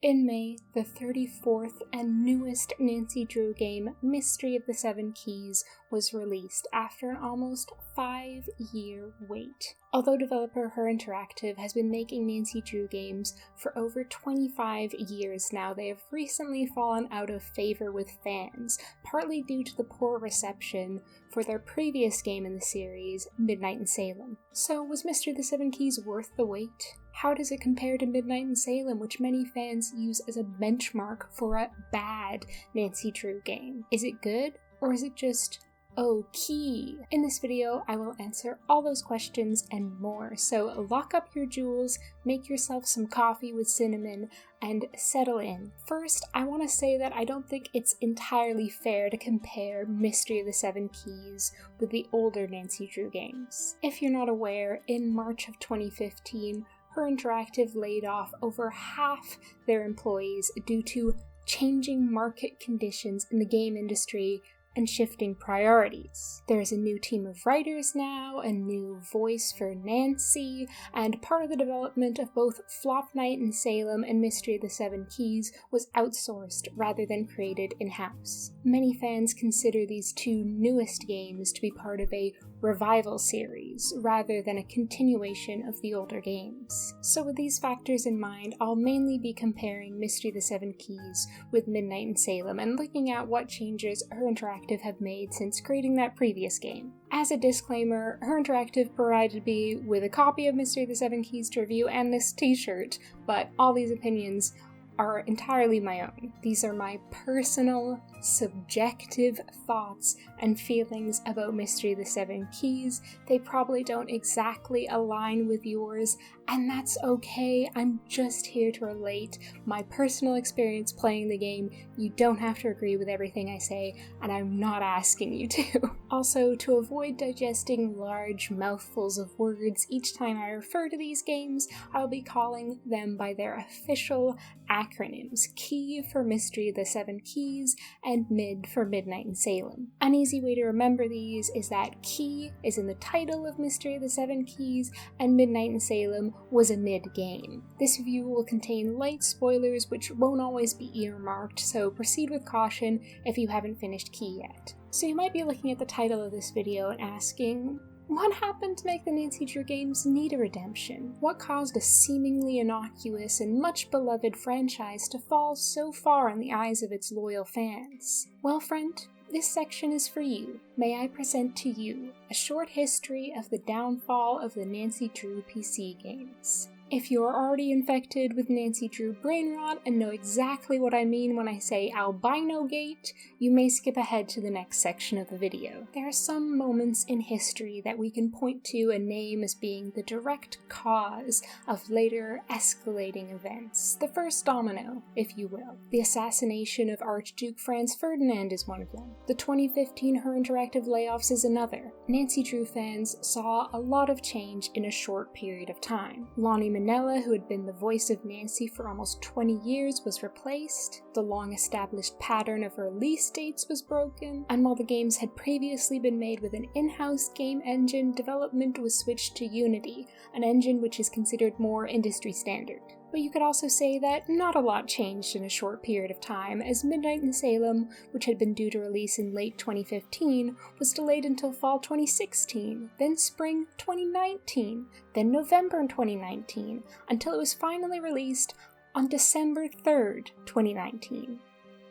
In May, the 34th and newest Nancy Drew game, Mystery of the Seven Keys, was released after an almost 5-year wait. Although developer Her Interactive has been making Nancy Drew games for over 25 years now, they have recently fallen out of favor with fans, partly due to the poor reception for their previous game in the series, Midnight in Salem. So, was Mystery of the Seven Keys worth the wait? How does it compare to Midnight in Salem, which many fans use as a benchmark for a bad Nancy Drew game? Is it good, or is it just okay? In this video, I will answer all those questions and more, so lock up your jewels, make yourself some coffee with cinnamon, and settle in. First, I want to say that I don't think it's entirely fair to compare Mystery of the Seven Keys with the older Nancy Drew games. If you're not aware, in March of 2015, Her Interactive laid off over half their employees due to changing market conditions in the game industry and shifting priorities. There's a new team of writers now, a new voice for Nancy, and part of the development of both Flop Night in Salem and Mystery of the Seven Keys was outsourced rather than created in-house. Many fans consider these two newest games to be part of a revival series, rather than a continuation of the older games. So with these factors in mind, I'll mainly be comparing Mystery of the Seven Keys with Midnight in Salem and looking at what changes Her Interactive have made since creating that previous game. As a disclaimer, Her Interactive provided me with a copy of Mystery of the Seven Keys to review and this t-shirt, but all these opinions are entirely my own. These are my personal, subjective thoughts and feelings about Mystery of the Seven Keys. They probably don't exactly align with yours, and that's okay. I'm just here to relate my personal experience playing the game. You don't have to agree with everything I say, and I'm not asking you to. Also, to avoid digesting large mouthfuls of words each time I refer to these games, I'll be calling them by their official acronyms: Key for Mystery of the Seven Keys, and Mid for Midnight in Salem. An easy way to remember these is that Key is in the title of Mystery of the Seven Keys, and Midnight in Salem was a mid-game. This review will contain light spoilers which won't always be earmarked, so proceed with caution if you haven't finished Key yet. So you might be looking at the title of this video and asking, what happened to make the Nancy Drew games need a redemption? What caused a seemingly innocuous and much beloved franchise to fall so far in the eyes of its loyal fans? Well, friend, this section is for you. May I present to you a short history of the downfall of the Nancy Drew PC games. If you're already infected with Nancy Drew brain rot and know exactly what I mean when I say albino gate, you may skip ahead to the next section of the video. There are some moments in history that we can point to and name as being the direct cause of later escalating events. The first domino, if you will. The assassination of Archduke Franz Ferdinand is one of them. The 2015 Her Interactive layoffs is another. Nancy Drew fans saw a lot of change in a short period of time. Lonnie Minella, who had been the voice of Nancy for almost 20 years, was replaced, the long-established pattern of release dates was broken, and while the games had previously been made with an in-house game engine, development was switched to Unity, an engine which is considered more industry standard. But you could also say that not a lot changed in a short period of time, as Midnight in Salem, which had been due to release in late 2015, was delayed until fall 2016, then spring 2019, then November 2019, until it was finally released on December 3rd, 2019.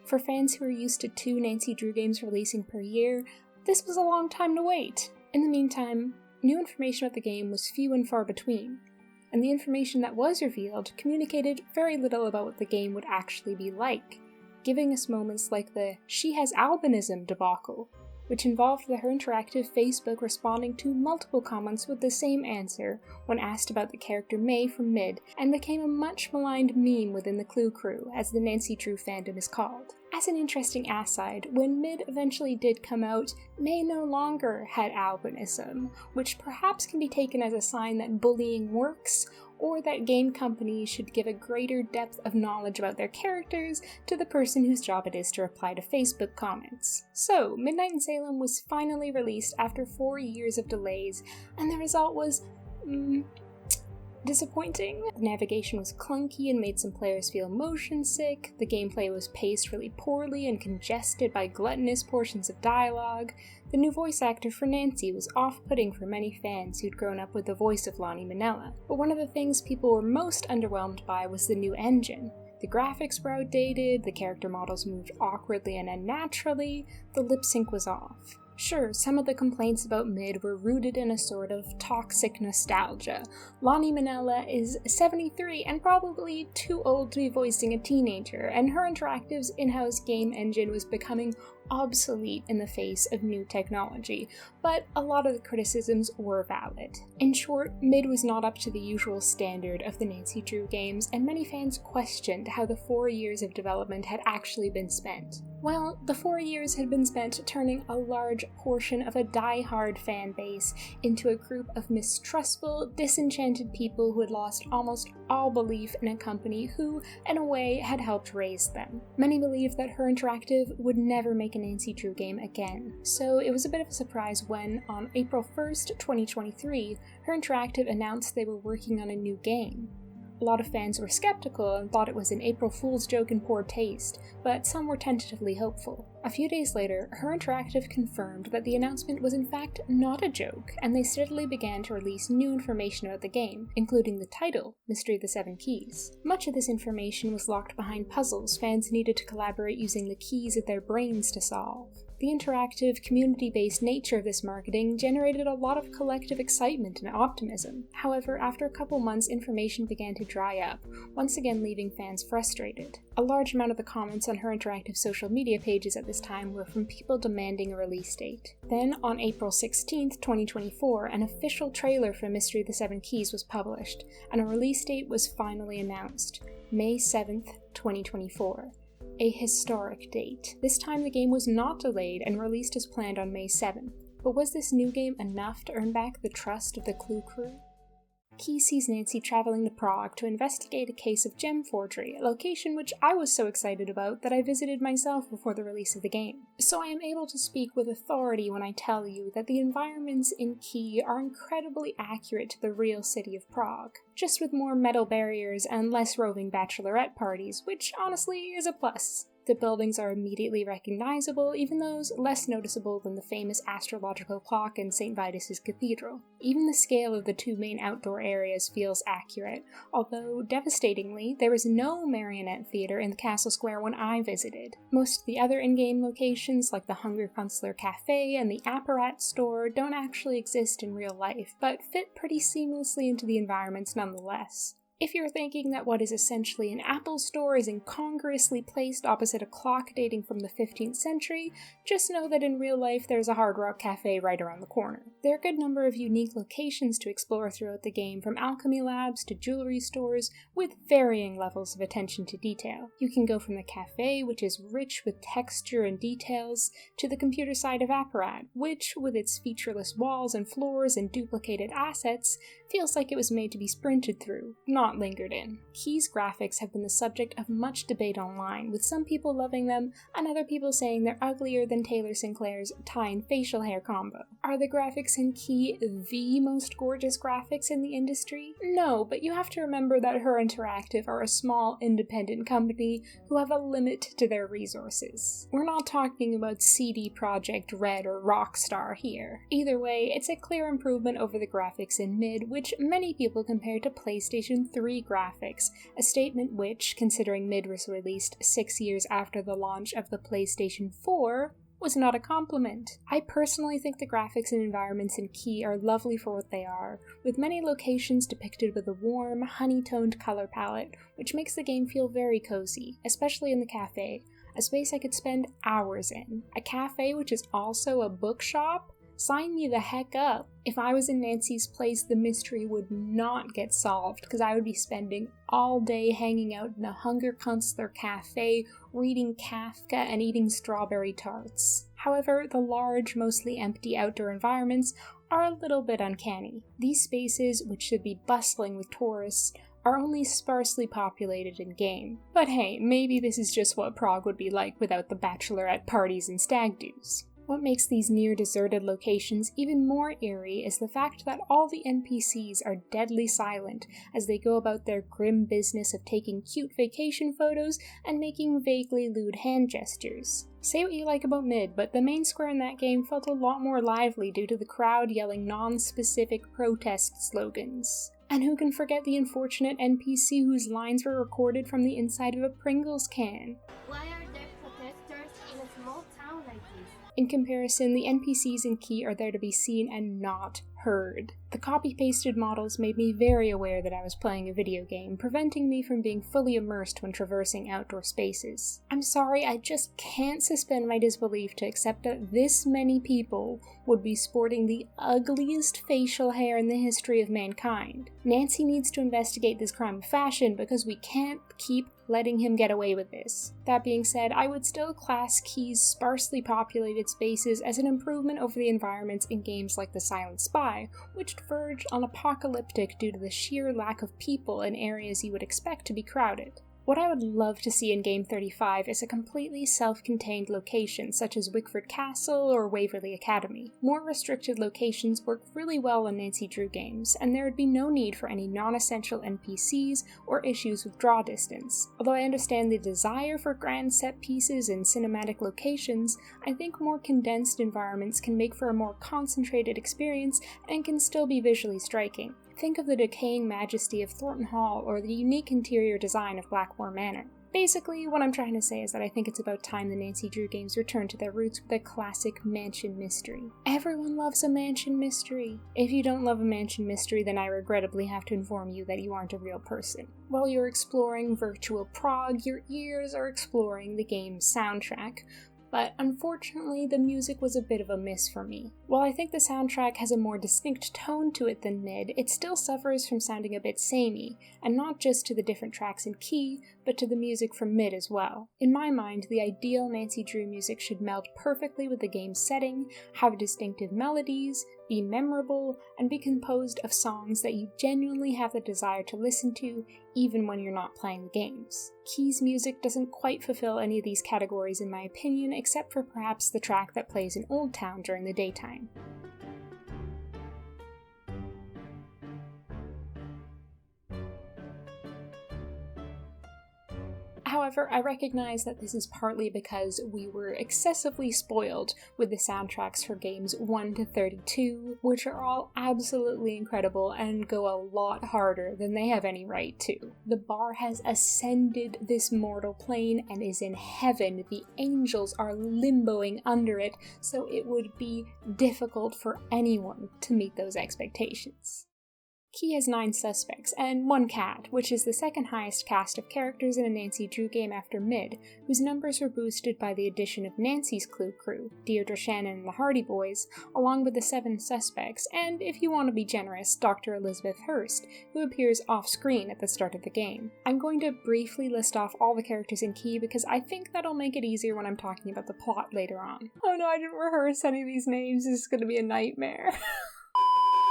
For fans who are used to 2 Nancy Drew games releasing per year, this was a long time to wait. In the meantime, new information about the game was few and far between, and the information that was revealed communicated very little about what the game would actually be like, giving us moments like the "she has albinism" debacle, which involved the Her Interactive Facebook responding to multiple comments with the same answer when asked about the character May from Mid, and became a much maligned meme within the Clue crew, as the Nancy Drew fandom is called. As an interesting aside, when Mid eventually did come out, May no longer had albinism, which perhaps can be taken as a sign that bullying works, or that game companies should give a greater depth of knowledge about their characters to the person whose job it is to reply to Facebook comments. So, Midnight in Salem was finally released after 4 years of delays, and the result was, disappointing. The navigation was clunky and made some players feel motion sick, the gameplay was paced really poorly and congested by gluttonous portions of dialogue, the new voice actor for Nancy was off-putting for many fans who'd grown up with the voice of Lani Minella, but one of the things people were most underwhelmed by was the new engine. The graphics were outdated, the character models moved awkwardly and unnaturally, the lip sync was off. Sure, some of the complaints about Mid were rooted in a sort of toxic nostalgia. Lani Minella is 73 and probably too old to be voicing a teenager, and her Interactive's in-house game engine was becoming obsolete in the face of new technology, but a lot of the criticisms were valid. In short, Mid was not up to the usual standard of the Nancy Drew games, and many fans questioned how the 4 years of development had actually been spent. Well, the 4 years had been spent turning a large portion of a die-hard fan base into a group of mistrustful, disenchanted people who had lost almost all belief in a company who, in a way, had helped raise them. Many believed that Her Interactive would never make a Nancy Drew game again, so it was a bit of a surprise when, on April 1st, 2023, Her Interactive announced they were working on a new game. A lot of fans were skeptical and thought it was an April Fool's joke in poor taste, but some were tentatively hopeful. A few days later, Her Interactive confirmed that the announcement was in fact not a joke, and they steadily began to release new information about the game, including the title, Mystery of the Seven Keys. Much of this information was locked behind puzzles fans needed to collaborate using the keys of their brains to solve. The interactive, community-based nature of this marketing generated a lot of collective excitement and optimism. However, after a couple months, information began to dry up, once again leaving fans frustrated. A large amount of the comments on Her Interactive social media pages at this time were from people demanding a release date. Then, on April 16th, 2024, an official trailer for Mystery of the Seven Keys was published, and a release date was finally announced, May 7th, 2024. A historic date. This time the game was not delayed and released as planned on May 7th. But was this new game enough to earn back the trust of the Clue crew? Key sees Nancy traveling to Prague to investigate a case of gem forgery, a location which I was so excited about that I visited myself before the release of the game. So I am able to speak with authority when I tell you that the environments in Key are incredibly accurate to the real city of Prague, just with more metal barriers and less roving bachelorette parties, which honestly is a plus. The buildings are immediately recognizable, even those less noticeable than the famous astrological clock in St. Vitus's Cathedral. Even the scale of the two main outdoor areas feels accurate, although, devastatingly, there is no marionette theater in the castle square when I visited. Most of the other in-game locations, like the Hunger Consular Cafe and the Apparat store, don't actually exist in real life, but fit pretty seamlessly into the environments nonetheless. If you're thinking that what is essentially an Apple store is incongruously placed opposite a clock dating from the 15th century, just know that in real life there's a Hard Rock Cafe right around the corner. There are a good number of unique locations to explore throughout the game, from alchemy labs to jewelry stores, with varying levels of attention to detail. You can go from the cafe, which is rich with texture and details, to the computer side of Apparat, which, with its featureless walls and floors and duplicated assets, feels like it was made to be sprinted through, not lingered in. Key's graphics have been the subject of much debate online, with some people loving them and other people saying they're uglier than Taylor Sinclair's tie and facial hair combo. Are the graphics in Key the most gorgeous graphics in the industry? No, but you have to remember that Her Interactive are a small, independent company who have a limit to their resources. We're not talking about CD Projekt Red or Rockstar here. Either way, it's a clear improvement over the graphics in Mid, which many people compare to PlayStation 3 graphics, a statement which, considering Mid was released 6 years after the launch of the PlayStation 4, was not a compliment. I personally think the graphics and environments in Key are lovely for what they are, with many locations depicted with a warm, honey-toned color palette, which makes the game feel very cozy, especially in the cafe, a space I could spend hours in. A cafe which is also a bookshop? Sign me the heck up. If I was in Nancy's place, the mystery would not get solved, because I would be spending all day hanging out in a Hunger Consular Cafe, reading Kafka and eating strawberry tarts. However, the large, mostly empty outdoor environments are a little bit uncanny. These spaces, which should be bustling with tourists, are only sparsely populated in-game. But hey, maybe this is just what Prague would be like without the bachelorette parties and stag do's. What makes these near-deserted locations even more eerie is the fact that all the NPCs are deadly silent as they go about their grim business of taking cute vacation photos and making vaguely lewd hand gestures. Say what you like about Mid, but the main square in that game felt a lot more lively due to the crowd yelling non-specific protest slogans. And who can forget the unfortunate NPC whose lines were recorded from the inside of a Pringles can? Why are there protesters in a small town like this? In comparison, the NPCs in Key are there to be seen and not heard. The copy-pasted models made me very aware that I was playing a video game, preventing me from being fully immersed when traversing outdoor spaces. I'm sorry, I just can't suspend my disbelief to accept that this many people would be sporting the ugliest facial hair in the history of mankind. Nancy needs to investigate this crime of fashion because we can't keep letting him get away with this. That being said, I would still class Key's sparsely populated spaces as an improvement over the environments in games like The Silent Spy, which verge on apocalyptic due to the sheer lack of people in areas you would expect to be crowded. What I would love to see in Game 35 is a completely self-contained location such as Wickford Castle or Waverley Academy. More restricted locations work really well in Nancy Drew games, and there would be no need for any non-essential NPCs or issues with draw distance. Although I understand the desire for grand set pieces and cinematic locations, I think more condensed environments can make for a more concentrated experience and can still be visually striking. Think of the decaying majesty of Thornton Hall or the unique interior design of Blackmore Manor. Basically, what I'm trying to say is that I think it's about time the Nancy Drew games return to their roots with a classic mansion mystery. Everyone loves a mansion mystery. If you don't love a mansion mystery, then I regrettably have to inform you that you aren't a real person. While you're exploring virtual Prague, your ears are exploring the game's soundtrack. But unfortunately, the music was a bit of a miss for me. While I think the soundtrack has a more distinct tone to it than Mid, it still suffers from sounding a bit samey, and not just to the different tracks in Key, but to the music from Mid as well. In my mind, the ideal Nancy Drew music should meld perfectly with the game's setting, have distinctive melodies, be memorable, and be composed of songs that you genuinely have the desire to listen to, even when you're not playing the games. Key's music doesn't quite fulfill any of these categories in my opinion, except for perhaps the track that plays in Old Town during the daytime. However, I recognize that this is partly because we were excessively spoiled with the soundtracks for games 1 to 32, which are all absolutely incredible and go a lot harder than they have any right to. The bar has ascended this mortal plane and is in heaven. The angels are limboing under it, so it would be difficult for anyone to meet those expectations. Key has 9 suspects, and 1 cat, which is the second highest cast of characters in a Nancy Drew game after Mid, whose numbers were boosted by the addition of Nancy's Clue crew, Deirdre Shannon and the Hardy Boys, along with the 7 suspects, and if you want to be generous, Dr. Elizabeth Hurst, who appears off-screen at the start of the game. I'm going to briefly list off all the characters in Key because I think that'll make it easier when I'm talking about the plot later on. Oh no, I didn't rehearse any of these names, this is going to be a nightmare.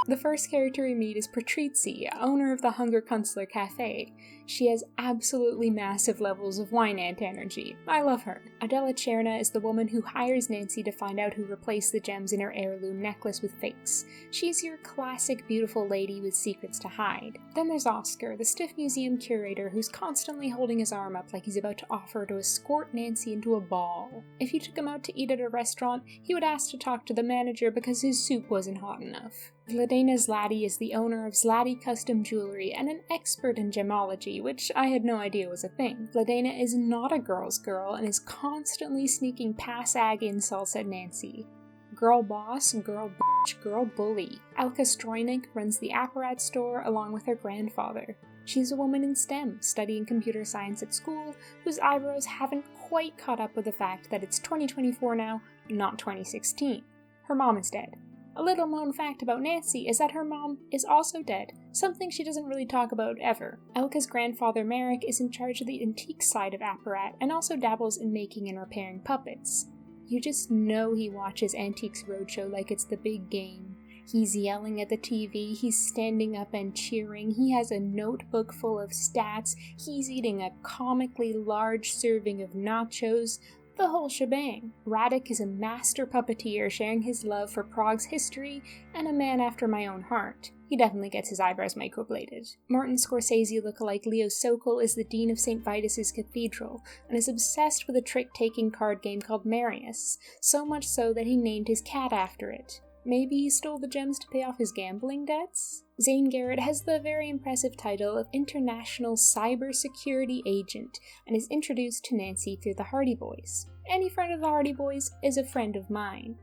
The first character we meet is Patrizzi, owner of the Hunger Kunstler Cafe. She has absolutely massive levels of wine ant energy. I love her. Adela Cherna is the woman who hires Nancy to find out who replaced the gems in her heirloom necklace with fakes. She's your classic beautiful lady with secrets to hide. Then there's Oscar, the stiff museum curator who's constantly holding his arm up like he's about to offer to escort Nancy into a ball. If you took him out to eat at a restaurant, he would ask to talk to the manager because his soup wasn't hot enough. Vladena Zlati is the owner of Zlati Custom Jewelry and an expert in gemology, which I had no idea was a thing. Vladena is not a girl's girl and is constantly sneaking pass-ag insults at Nancy. Girl boss, girl bitch, girl bully. Elka Strojnik runs the Apparat store along with her grandfather. She's a woman in STEM, studying computer science at school, whose eyebrows haven't quite caught up with the fact that it's 2024 now, not 2016. Her mom is dead. A little known fact about Nancy is that her mom is also dead, something she doesn't really talk about ever. Elka's grandfather Merrick is in charge of the antique side of Apparat and also dabbles in making and repairing puppets. You just know he watches Antiques Roadshow like it's the big game. He's yelling at the TV, he's standing up and cheering, he has a notebook full of stats, he's eating a comically large serving of nachos. The whole shebang. Radek is a master puppeteer sharing his love for Prague's history and a man after my own heart. He definitely gets his eyebrows microbladed. Martin Scorsese lookalike Leo Sokol is the dean of St. Vitus's Cathedral, and is obsessed with a trick-taking card game called Marius, so much so that he named his cat after it. Maybe he stole the gems to pay off his gambling debts? Zane Garrett has the very impressive title of International Cybersecurity Agent, and is introduced to Nancy through the Hardy Boys. Any friend of the Hardy Boys is a friend of mine.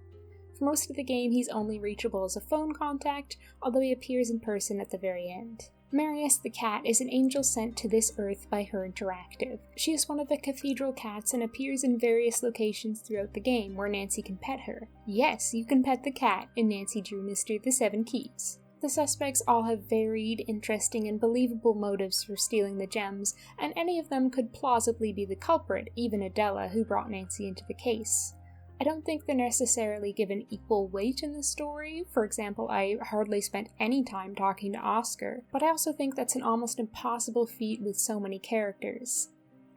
For most of the game, he's only reachable as a phone contact, although he appears in person at the very end. Marius the cat is an angel sent to this earth by Her Interactive. She is one of the cathedral cats and appears in various locations throughout the game where Nancy can pet her. Yes, you can pet the cat in Nancy Drew Mystery of the Seven Keys. The suspects all have varied, interesting, and believable motives for stealing the gems, and any of them could plausibly be the culprit, even Adela, who brought Nancy into the case. I don't think they're necessarily given equal weight in the story. For example, I hardly spent any time talking to Oscar, but I also think that's an almost impossible feat with so many characters.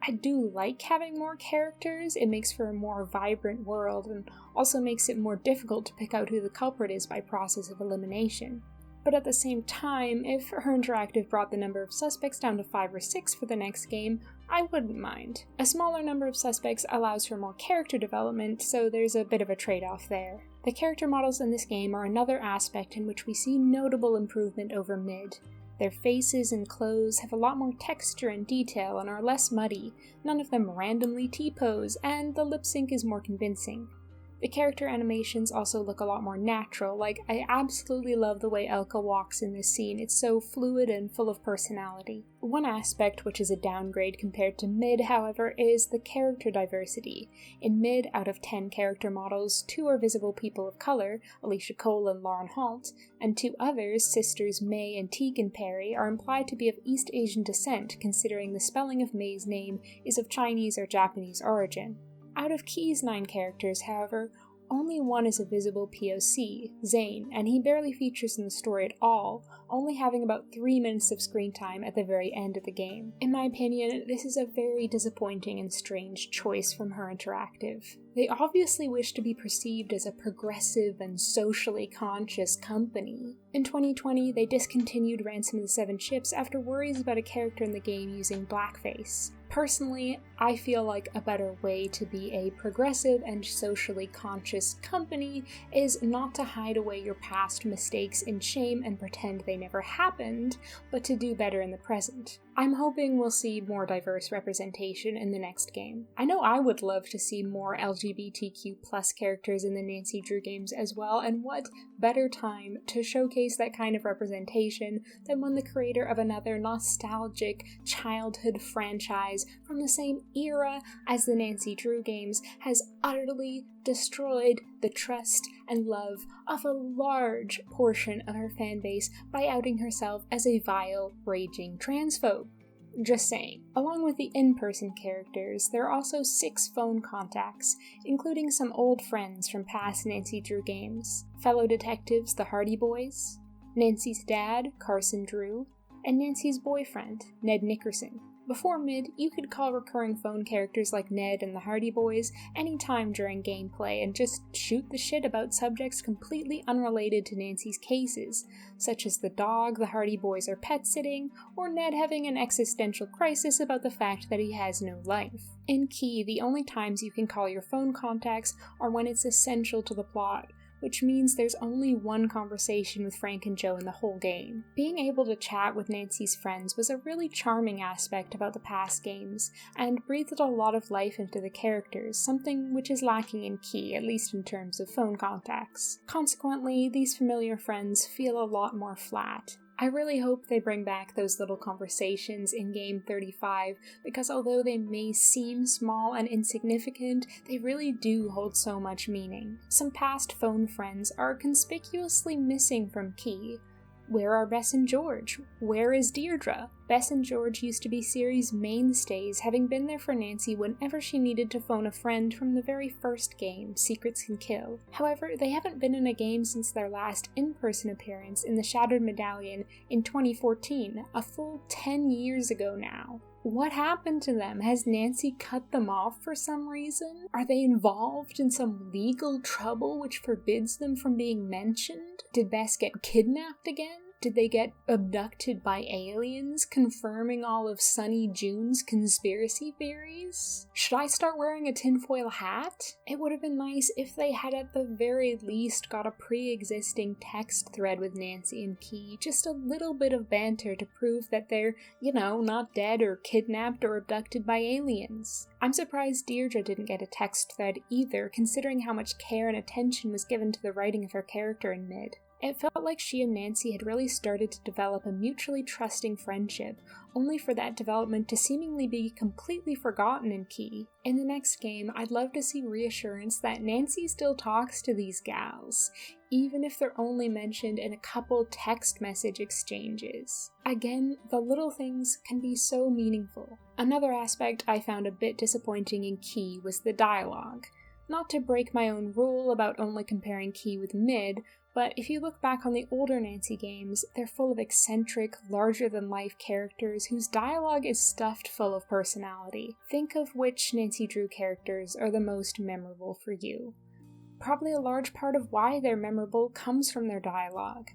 I do like having more characters. It makes for a more vibrant world, and also makes it more difficult to pick out who the culprit is by process of elimination. But at the same time, if Her Interactive brought the number of suspects down to 5 or 6 for the next game, I wouldn't mind. A smaller number of suspects allows for more character development, so there's a bit of a trade-off there. The character models in this game are another aspect in which we see notable improvement over mid. Their faces and clothes have a lot more texture and detail and are less muddy, none of them randomly T-pose, and the lip sync is more convincing. The character animations also look a lot more natural, like I absolutely love the way Elka walks in this scene, it's so fluid and full of personality. One aspect which is a downgrade compared to mid, however, is the character diversity. In mid, out of 10 character models, 2 are visible people of color, Alicia Cole and Lauren Holt, and 2 others, sisters May and Tegan Perry, are implied to be of East Asian descent, considering the spelling of May's name is of Chinese or Japanese origin. Out of Key's 9 characters, however, only one is a visible POC, Zane, and he barely features in the story at all, only having about 3 minutes of screen time at the very end of the game. In my opinion, this is a very disappointing and strange choice from Her Interactive. They obviously wish to be perceived as a progressive and socially conscious company. In 2020, they discontinued Ransom of the Seven Ships after worries about a character in the game using blackface. Personally, I feel like a better way to be a progressive and socially conscious company is not to hide away your past mistakes in shame and pretend they never happened, but to do better in the present. I'm hoping we'll see more diverse representation in the next game. I know I would love to see more LGBTQ+ characters in the Nancy Drew games as well, and what better time to showcase that kind of representation than when the creator of another nostalgic childhood franchise from the same era as the Nancy Drew games has utterly destroyed the trust and love of a large portion of her fanbase by outing herself as a vile, raging transphobe. Just saying. Along with the in-person characters, there are also 6 phone contacts, including some old friends from past Nancy Drew games, fellow detectives the Hardy Boys, Nancy's dad, Carson Drew, and Nancy's boyfriend, Ned Nickerson. Before mid, you could call recurring phone characters like Ned and the Hardy Boys anytime during gameplay and just shoot the shit about subjects completely unrelated to Nancy's cases, such as the dog the Hardy Boys are pet-sitting, or Ned having an existential crisis about the fact that he has no life. In Key, the only times you can call your phone contacts are when it's essential to the plot, which means there's only one conversation with Frank and Joe in the whole game. Being able to chat with Nancy's friends was a really charming aspect about the past games, and breathed a lot of life into the characters, something which is lacking in Key, at least in terms of phone contacts. Consequently, these familiar friends feel a lot more flat. I really hope they bring back those little conversations in Game 35, because although they may seem small and insignificant, they really do hold so much meaning. Some past phone friends are conspicuously missing from Key. Where are Bess and George? Where is Deirdre? Bess and George used to be series mainstays, having been there for Nancy whenever she needed to phone a friend from the very first game, Secrets Can Kill. However, they haven't been in a game since their last in-person appearance in the Shattered Medallion in 2014, a full 10 years ago now. What happened to them? Has Nancy cut them off for some reason? Are they involved in some legal trouble which forbids them from being mentioned? Did Bess get kidnapped again? Did they get abducted by aliens, confirming all of Sunny June's conspiracy theories? Should I start wearing a tinfoil hat? It would have been nice if they had at the very least got a pre-existing text thread with Nancy and Key, just a little bit of banter to prove that they're, not dead or kidnapped or abducted by aliens. I'm surprised Deirdre didn't get a text thread either, considering how much care and attention was given to the writing of her character in Mid. It felt like she and Nancy had really started to develop a mutually trusting friendship, only for that development to seemingly be completely forgotten in Key. In the next game, I'd love to see reassurance that Nancy still talks to these gals, even if they're only mentioned in a couple text message exchanges. Again, the little things can be so meaningful. Another aspect I found a bit disappointing in Key was the dialogue. Not to break my own rule about only comparing Key with Mid, but if you look back on the older Nancy games, they're full of eccentric, larger-than-life characters whose dialogue is stuffed full of personality. Think of which Nancy Drew characters are the most memorable for you. Probably a large part of why they're memorable comes from their dialogue.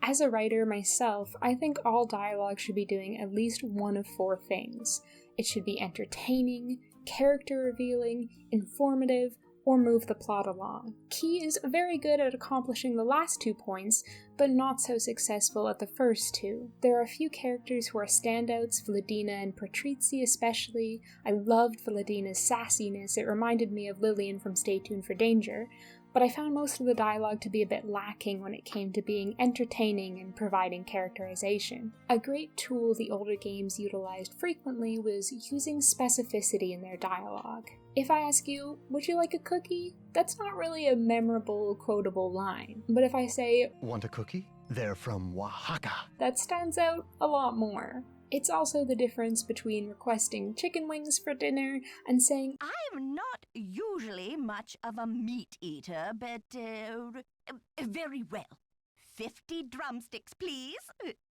As a writer myself, I think all dialogue should be doing at least one of 4 things. It should be entertaining, character-revealing, informative, or move the plot along. Key is very good at accomplishing the last 2 points, but not so successful at the first 2. There are a few characters who are standouts, Vladina and Patrizzi especially. I loved Vladina's sassiness, it reminded me of Lillian from Stay Tuned for Danger, but I found most of the dialogue to be a bit lacking when it came to being entertaining and providing characterization. A great tool the older games utilized frequently was using specificity in their dialogue. If I ask you, would you like a cookie? That's not really a memorable, quotable line. But if I say, want a cookie? They're from Oaxaca. That stands out a lot more. It's also the difference between requesting chicken wings for dinner and saying, I'm not usually much of a meat eater, but very well. 50 drumsticks, please.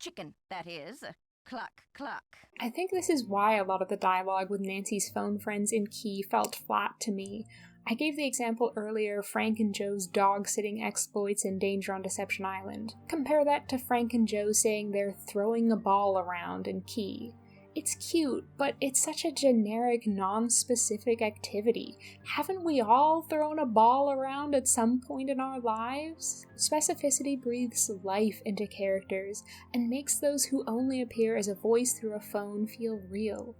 Chicken, that is. Cluck, cluck. I think this is why a lot of the dialogue with Nancy's phone friends in Key felt flat to me. I gave the example earlier of Frank and Joe's dog-sitting exploits in Danger on Deception Island. Compare that to Frank and Joe saying they're throwing a ball around in Key. It's cute, but it's such a generic, non-specific activity. Haven't we all thrown a ball around at some point in our lives? Specificity breathes life into characters and makes those who only appear as a voice through a phone feel real.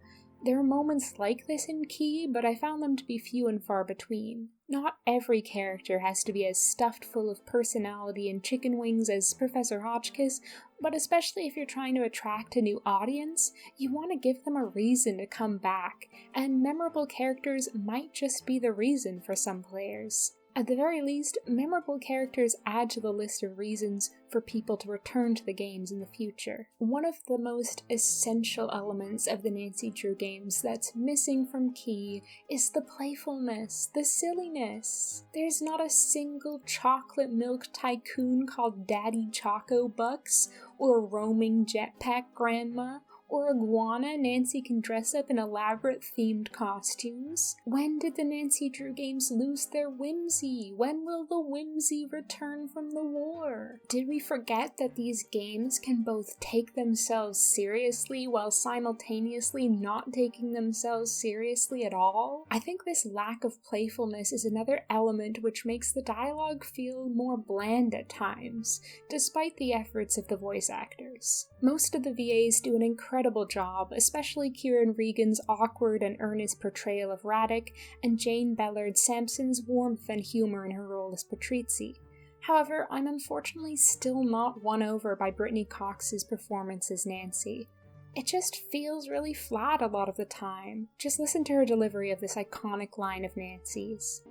There are moments like this in Key, but I found them to be few and far between. Not every character has to be as stuffed full of personality and chicken wings as Professor Hotchkiss, but especially if you're trying to attract a new audience, you want to give them a reason to come back, and memorable characters might just be the reason for some players. At the very least, memorable characters add to the list of reasons for people to return to the games in the future. One of the most essential elements of the Nancy Drew games that's missing from Key is the playfulness, the silliness. There's not a single chocolate milk tycoon called Daddy Choco Bucks, or a roaming jetpack grandma, or iguana Nancy can dress up in elaborate themed costumes. When did the Nancy Drew games lose their whimsy? When will the whimsy return from the war? Did we forget that these games can both take themselves seriously while simultaneously not taking themselves seriously at all? I think this lack of playfulness is another element which makes the dialogue feel more bland at times, despite the efforts of the voice actors. Most of the VAs do an incredible job, especially Kieran Regan's awkward and earnest portrayal of Radek, and Jane Bellard Sampson's warmth and humor in her role as Patrizzi. However, I'm unfortunately still not won over by Brittany Cox's performance as Nancy. It just feels really flat a lot of the time. Just listen to her delivery of this iconic line of Nancy's.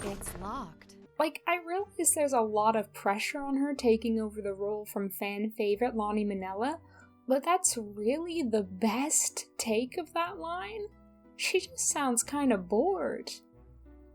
It's locked. I realize there's a lot of pressure on her taking over the role from fan favorite Lonnie Minella, but that's really the best take of that line? She just sounds kinda bored.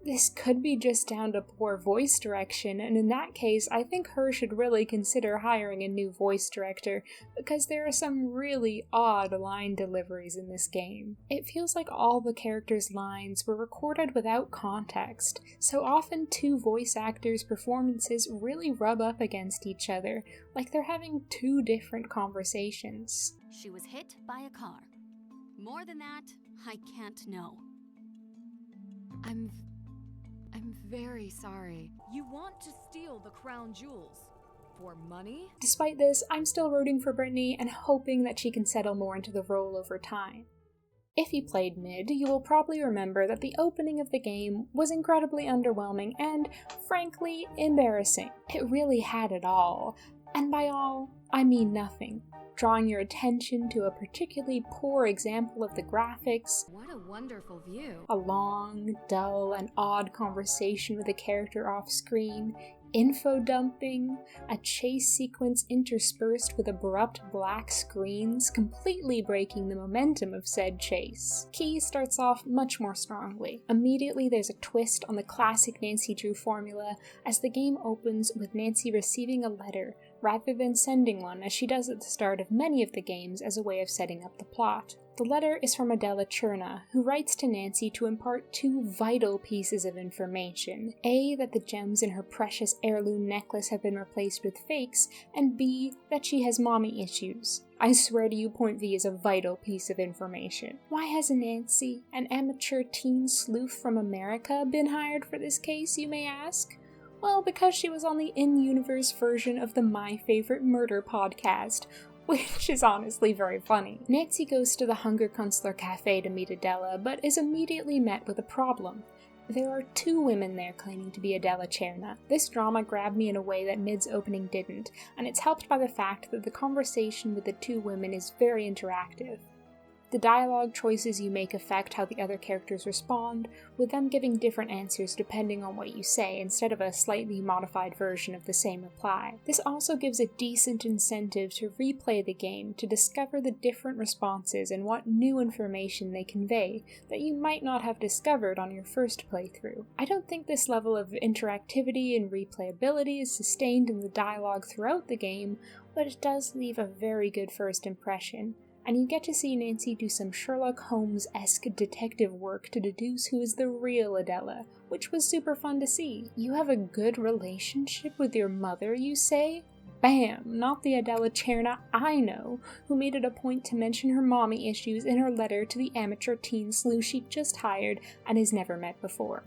This could be just down to poor voice direction, and in that case, I think her should really consider hiring a new voice director, because there are some really odd line deliveries in this game. It feels like all the characters' lines were recorded without context, so often two voice actors' performances really rub up against each other, like they're having two different conversations. She was hit by a car. More than that, I can't know. I'm very sorry. You want to steal the crown jewels? For money? Despite this, I'm still rooting for Brittany and hoping that she can settle more into the role over time. If you played mid, you will probably remember that the opening of the game was incredibly underwhelming and, frankly, embarrassing. It really had it all. And by all, I mean nothing. Drawing your attention to a particularly poor example of the graphics, What a wonderful view. a long, dull, and odd conversation with a character off-screen, info dumping, a chase sequence interspersed with abrupt black screens, completely breaking the momentum of said chase. Key starts off much more strongly. Immediately there's a twist on the classic Nancy Drew formula as the game opens with Nancy receiving a letter rather than sending one, as she does at the start of many of the games as a way of setting up the plot. The letter is from Adela Cherna, who writes to Nancy to impart two vital pieces of information. A, that the gems in her precious heirloom necklace have been replaced with fakes, and B, that she has mommy issues. I swear to you, Point V is a vital piece of information. Why has Nancy, an amateur teen sleuth from America, been hired for this case, you may ask? Well, because she was on the in-universe version of the My Favorite Murder podcast, which is honestly very funny. Nancy goes to the Hunger Kunstler Cafe to meet Adela, but is immediately met with a problem. There are two women there claiming to be Adela Cherna. This drama grabbed me in a way that mid's opening didn't, and it's helped by the fact that the conversation with the two women is very interactive. The dialogue choices you make affect how the other characters respond, with them giving different answers depending on what you say instead of a slightly modified version of the same reply. This also gives a decent incentive to replay the game to discover the different responses and what new information they convey that you might not have discovered on your first playthrough. I don't think this level of interactivity and replayability is sustained in the dialogue throughout the game, but it does leave a very good first impression. And you get to see Nancy do some Sherlock Holmes-esque detective work to deduce who is the real Adela, which was super fun to see. You have a good relationship with your mother, you say? Bam! Not the Adela Cherna I know, who made it a point to mention her mommy issues in her letter to the amateur teen sleuth she just hired and has never met before.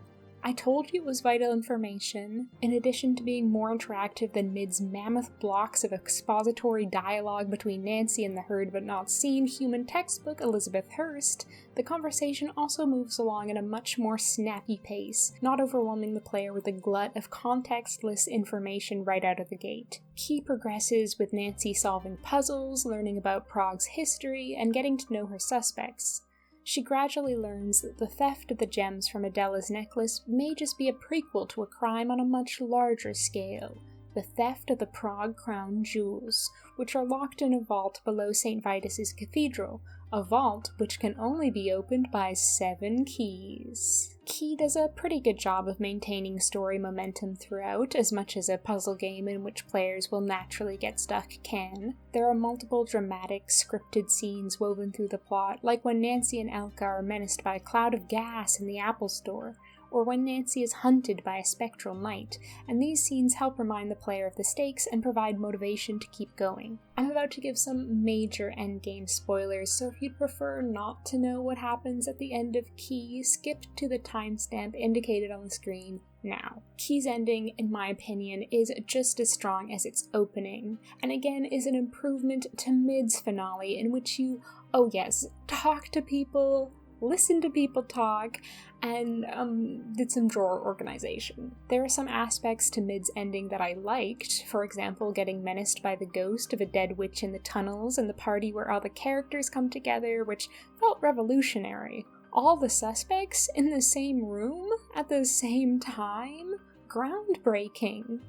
I told you it was vital information. In addition to being more interactive than mid's mammoth blocks of expository dialogue between Nancy and the heard but not seen human textbook Elizabeth Hurst, the conversation also moves along at a much more snappy pace, not overwhelming the player with a glut of contextless information right out of the gate. Key progresses with Nancy solving puzzles, learning about Prague's history, and getting to know her suspects. She gradually learns that the theft of the gems from Adela's necklace may just be a prequel to a crime on a much larger scale, the theft of the Prague crown jewels, which are locked in a vault below St. Vitus's Cathedral, a vault which can only be opened by 7 keys. Key does a pretty good job of maintaining story momentum throughout, as much as a puzzle game in which players will naturally get stuck can. There are multiple dramatic, scripted scenes woven through the plot, like when Nancy and Elka are menaced by a cloud of gas in the Apple Store, or when Nancy is hunted by a spectral knight, and these scenes help remind the player of the stakes and provide motivation to keep going. I'm about to give some major endgame spoilers, so if you'd prefer not to know what happens at the end of Key, skip to the timestamp indicated on the screen now. Key's ending, in my opinion, is just as strong as its opening, and again is an improvement to mid's finale in which you, oh yes, talk to people, listen to people talk, and did some drawer organization. There are some aspects to mid's ending that I liked, for example getting menaced by the ghost of a dead witch in the tunnels and the party where all the characters come together, which felt revolutionary. All the suspects in the same room at the same time? Groundbreaking.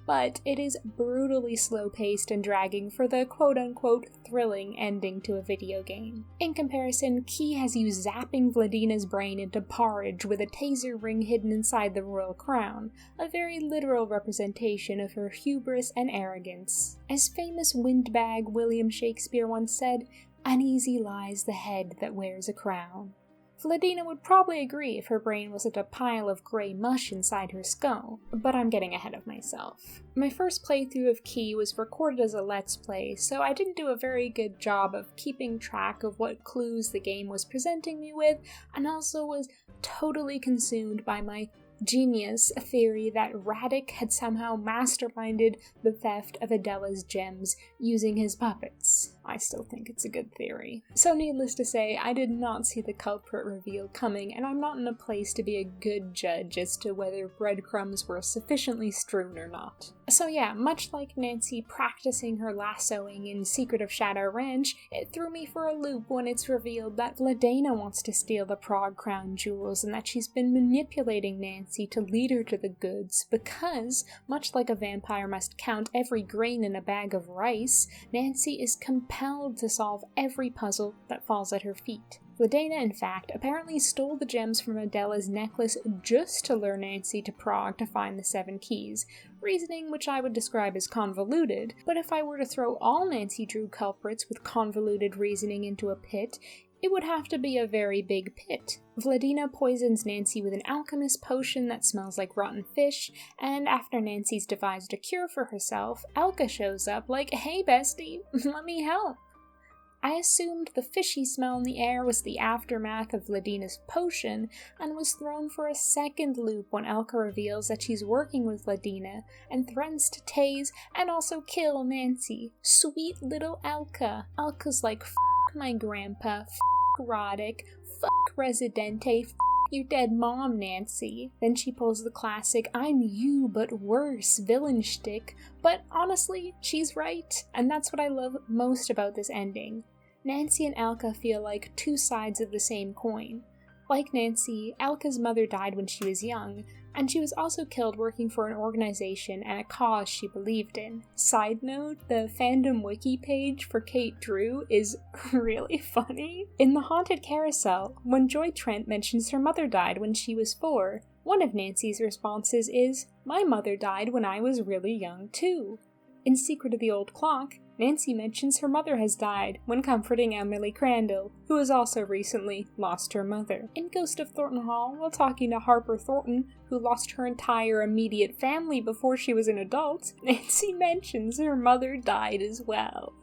but it is brutally slow-paced and dragging for the quote-unquote thrilling ending to a video game. In comparison, Key has you zapping Vladina's brain into porridge with a taser ring hidden inside the royal crown, a very literal representation of her hubris and arrogance. As famous windbag William Shakespeare once said, "Uneasy lies the head that wears a crown." Vladina would probably agree if her brain wasn't a pile of grey mush inside her skull, but I'm getting ahead of myself. My first playthrough of Key was recorded as a Let's Play, so I didn't do a very good job of keeping track of what clues the game was presenting me with, and also was totally consumed by my genius theory that Radic had somehow masterminded the theft of Adela's gems using his puppets. I still think it's a good theory. So needless to say, I did not see the culprit reveal coming, and I'm not in a place to be a good judge as to whether breadcrumbs were sufficiently strewn or not. So yeah, much like Nancy practicing her lassoing in Secret of Shadow Ranch, it threw me for a loop when it's revealed that Vladina wants to steal the Prague crown jewels and that she's been manipulating Nancy to lead her to the goods because, much like a vampire must count every grain in a bag of rice, Nancy is compelled to solve every puzzle that falls at her feet. Vladina, in fact, apparently stole the gems from Adela's necklace just to lure Nancy to Prague to find the 7 keys, reasoning which I would describe as convoluted, but if I were to throw all Nancy Drew culprits with convoluted reasoning into a pit, it would have to be a very big pit. Vladina poisons Nancy with an alchemist potion that smells like rotten fish, and after Nancy's devised a cure for herself, Elka shows up like, "Hey bestie, let me help." I assumed the fishy smell in the air was the aftermath of Vladina's potion, and was thrown for a second loop when Elka reveals that she's working with Vladina, and threatens to tase and also kill Nancy. Sweet little Elka. Elka's like, "F*** my grandpa, f*** Roddick, f*** Residente, f*** your dead mom, Nancy." Then she pulls the classic "I'm you but worse" villain shtick, but honestly, she's right, and that's what I love most about this ending. Nancy and Elka feel like two sides of the same coin. Like Nancy, Elka's mother died when she was young, and she was also killed working for an organization and a cause she believed in. Side note, the fandom wiki page for Kate Drew is really funny. In the Haunted Carousel, when Joy Trent mentions her mother died when she was 4, one of Nancy's responses is, "My mother died when I was really young too." In Secret of the Old Clock, Nancy mentions her mother has died when comforting Emily Crandall, who has also recently lost her mother. In Ghost of Thornton Hall, while talking to Harper Thornton, who lost her entire immediate family before she was an adult, Nancy mentions her mother died as well.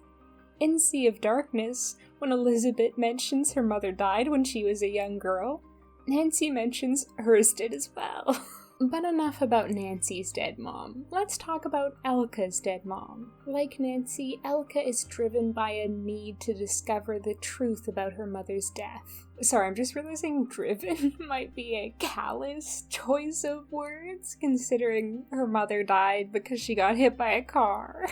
In Sea of Darkness, when Elizabeth mentions her mother died when she was a young girl, Nancy mentions hers did as well. But enough about Nancy's dead mom. Let's talk about Elka's dead mom. Like Nancy, Elka is driven by a need to discover the truth about her mother's death. Sorry, I'm just realizing driven might be a callous choice of words, considering her mother died because she got hit by a car.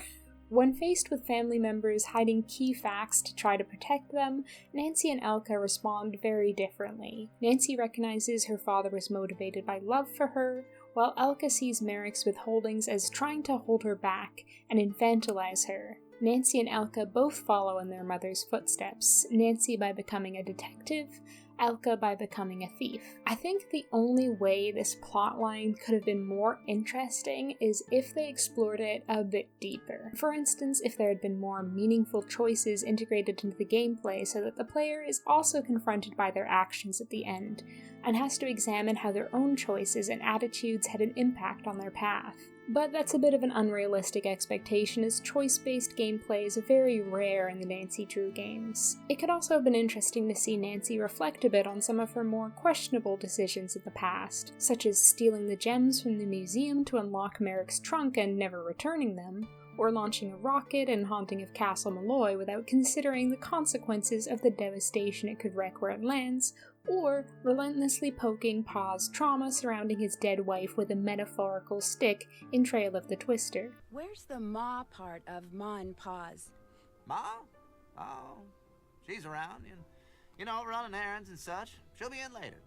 When faced with family members hiding key facts to try to protect them, Nancy and Elka respond very differently. Nancy recognizes her father was motivated by love for her, while Elka sees Merrick's withholdings as trying to hold her back and infantilize her. Nancy and Elka both follow in their mother's footsteps, Nancy by becoming a detective, Elka by becoming a thief. I think the only way this plotline could have been more interesting is if they explored it a bit deeper. For instance, if there had been more meaningful choices integrated into the gameplay so that the player is also confronted by their actions at the end, and has to examine how their own choices and attitudes had an impact on their path. But that's a bit of an unrealistic expectation, as choice-based gameplay is very rare in the Nancy Drew games. It could also have been interesting to see Nancy reflect a bit on some of her more questionable decisions in the past, such as stealing the gems from the museum to unlock Merrick's trunk and never returning them, or launching a rocket and haunting of Castle Malloy without considering the consequences of the devastation it could wreak where it lands, or relentlessly poking Pa's trauma surrounding his dead wife with a metaphorical stick in Trail of the Twister. Where's the Ma part of Ma and Pa's? Ma? Oh, she's around, running errands and such. She'll be in later.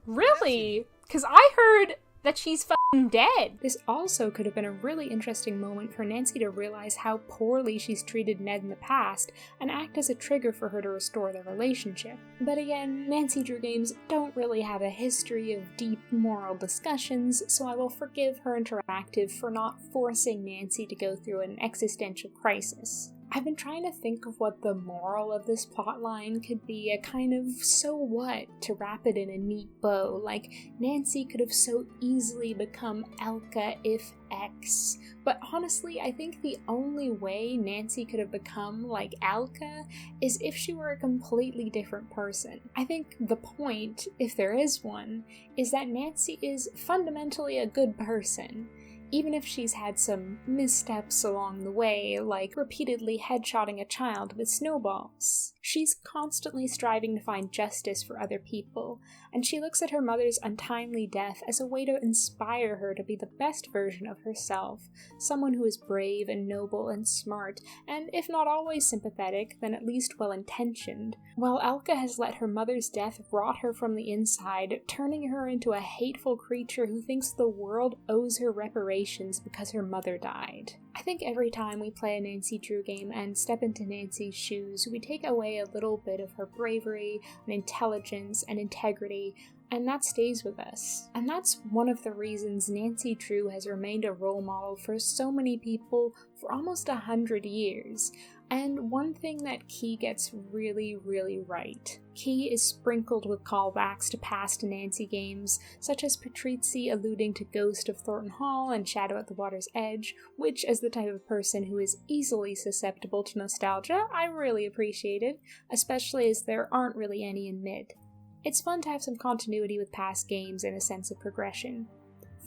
Really? Because I heard that she's fucking dead. This also could have been a really interesting moment for Nancy to realize how poorly she's treated Ned in the past and act as a trigger for her to restore their relationship. But again, Nancy Drew games don't really have a history of deep moral discussions, so I will forgive her interactive for not forcing Nancy to go through an existential crisis. I've been trying to think of what the moral of this plotline could be, a kind of so what to wrap it in a neat bow, like Nancy could have so easily become Elka if X. But honestly, I think the only way Nancy could have become like Elka is if she were a completely different person. I think the point, if there is one, is that Nancy is fundamentally a good person. Even if she's had some missteps along the way, like repeatedly headshotting a child with snowballs. She's constantly striving to find justice for other people, and she looks at her mother's untimely death as a way to inspire her to be the best version of herself, someone who is brave and noble and smart, and if not always sympathetic, then at least well-intentioned. While Elka has let her mother's death rot her from the inside, turning her into a hateful creature who thinks the world owes her reparations because her mother died. I think every time we play a Nancy Drew game and step into Nancy's shoes, we take away a little bit of her bravery and intelligence and integrity, and that stays with us. And that's one of the reasons Nancy Drew has remained a role model for so many people for almost 100 years. And one thing that Key gets really, really right. Key is sprinkled with callbacks to past Nancy games, such as Patrizzi alluding to Ghost of Thornton Hall and Shadow at the Water's Edge, which, as the type of person who is easily susceptible to nostalgia, I really appreciated, especially as there aren't really any in mid. It's fun to have some continuity with past games and a sense of progression.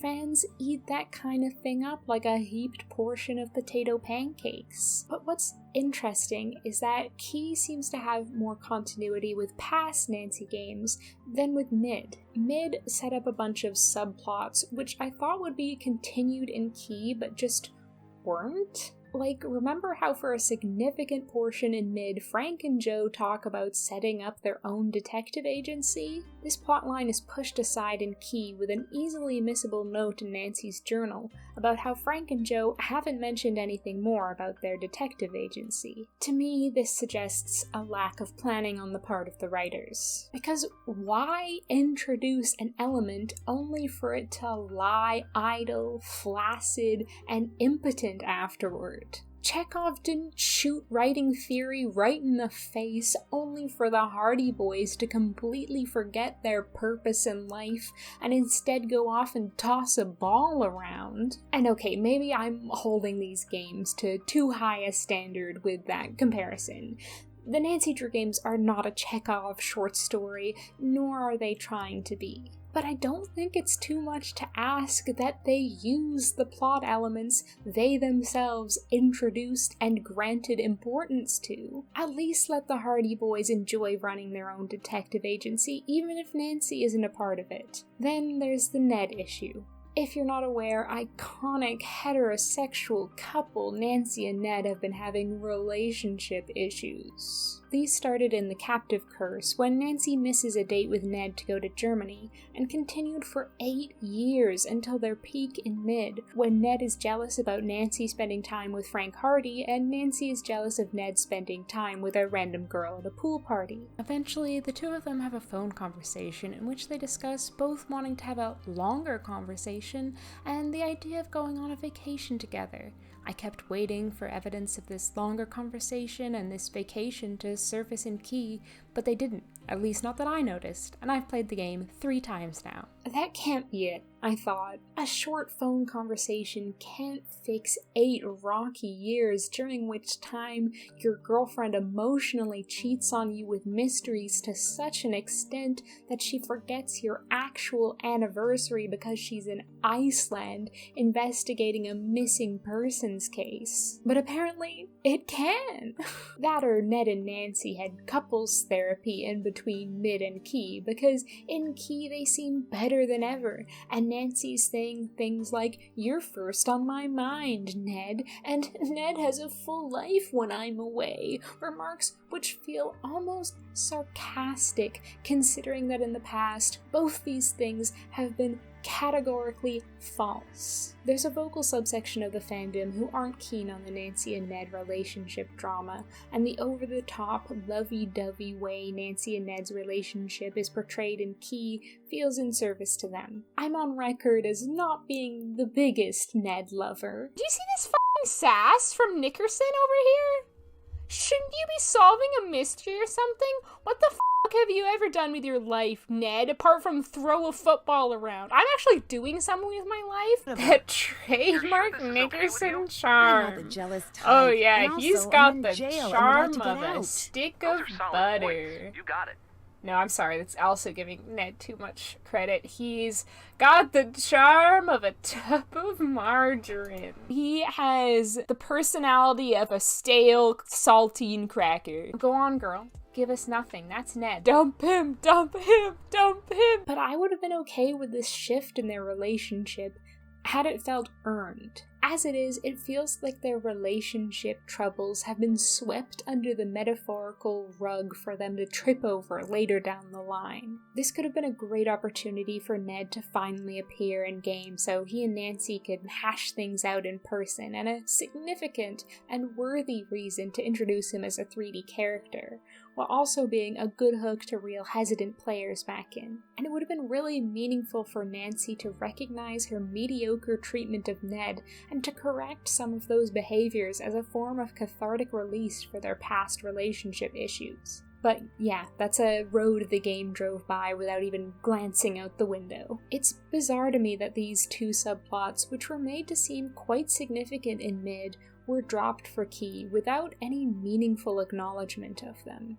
Fans eat that kind of thing up like a heaped portion of potato pancakes. But what's interesting is that Key seems to have more continuity with past Nancy games than with Mid. Mid set up a bunch of subplots which I thought would be continued in Key but just weren't? Like, remember how for a significant portion in Mid, Frank and Joe talk about setting up their own detective agency? This plotline is pushed aside in Key with an easily missable note in Nancy's journal about how Frank and Joe haven't mentioned anything more about their detective agency. To me, this suggests a lack of planning on the part of the writers. Because why introduce an element only for it to lie idle, flaccid, and impotent afterward? Chekhov didn't shoot writing theory right in the face only for the Hardy Boys to completely forget their purpose in life and instead go off and toss a ball around. And okay, maybe I'm holding these games to too high a standard with that comparison. The Nancy Drew games are not a Chekhov short story, nor are they trying to be. But I don't think it's too much to ask that they use the plot elements they themselves introduced and granted importance to. At least let the Hardy Boys enjoy running their own detective agency, even if Nancy isn't a part of it. Then there's the Ned issue. If you're not aware, iconic heterosexual couple Nancy and Ned have been having relationship issues. These started in The Captive Curse, when Nancy misses a date with Ned to go to Germany, and continued for 8 years until their peak in Mid, when Ned is jealous about Nancy spending time with Frank Hardy, and Nancy is jealous of Ned spending time with a random girl at a pool party. Eventually, the two of them have a phone conversation in which they discuss both wanting to have a longer conversation and the idea of going on a vacation together. I kept waiting for evidence of this longer conversation and this vacation to surface in Key, but they didn't, at least not that I noticed, and I've played the game 3 times now. That can't be it, I thought. A short phone conversation can't fix 8 rocky years during which time your girlfriend emotionally cheats on you with mysteries to such an extent that she forgets your actual anniversary because she's in Iceland investigating a missing persons case. But apparently, it can! That or Ned and Nancy had couples therapy in between Mid and Key, because in Key they seem better than ever, and Nancy's saying things like, "You're first on my mind, Ned," and "Ned has a full life when I'm away," remarks which feel almost sarcastic considering that in the past both these things have been categorically false. There's a vocal subsection of the fandom who aren't keen on the Nancy and Ned relationship drama, and the over-the-top, lovey-dovey way Nancy and Ned's relationship is portrayed in Key feels in service to them. I'm on record as not being the biggest Ned lover. Do you see this f***ing sass from Nickerson over here? Shouldn't you be solving a mystery or something? What the f*** have you ever done with your life, Ned, apart from throw a football around? I'm actually doing something with my life. That trademark Nickerson charm. I'm not the jealous type. Oh yeah, And he's also, got I'm in the jail and charm about to of get a out. stick Those of are solid butter. points. You got it. No, I'm sorry, that's also giving Ned too much credit. He's got the charm of a tub of margarine. He has the personality of a stale saltine cracker. Go on, girl. Give us nothing. That's Ned. Dump him, dump him, dump him. But I would have been okay with this shift in their relationship had it felt earned. As it is, it feels like their relationship troubles have been swept under the metaphorical rug for them to trip over later down the line. This could have been a great opportunity for Ned to finally appear in game so he and Nancy could hash things out in person, and a significant and worthy reason to introduce him as a 3D character, while also being a good hook to reel hesitant players back in. And it would have been really meaningful for Nancy to recognize her mediocre treatment of Ned and to correct some of those behaviors as a form of cathartic release for their past relationship issues. But yeah, that's a road the game drove by without even glancing out the window. It's bizarre to me that these two subplots, which were made to seem quite significant in mid, were dropped for Key without any meaningful acknowledgement of them.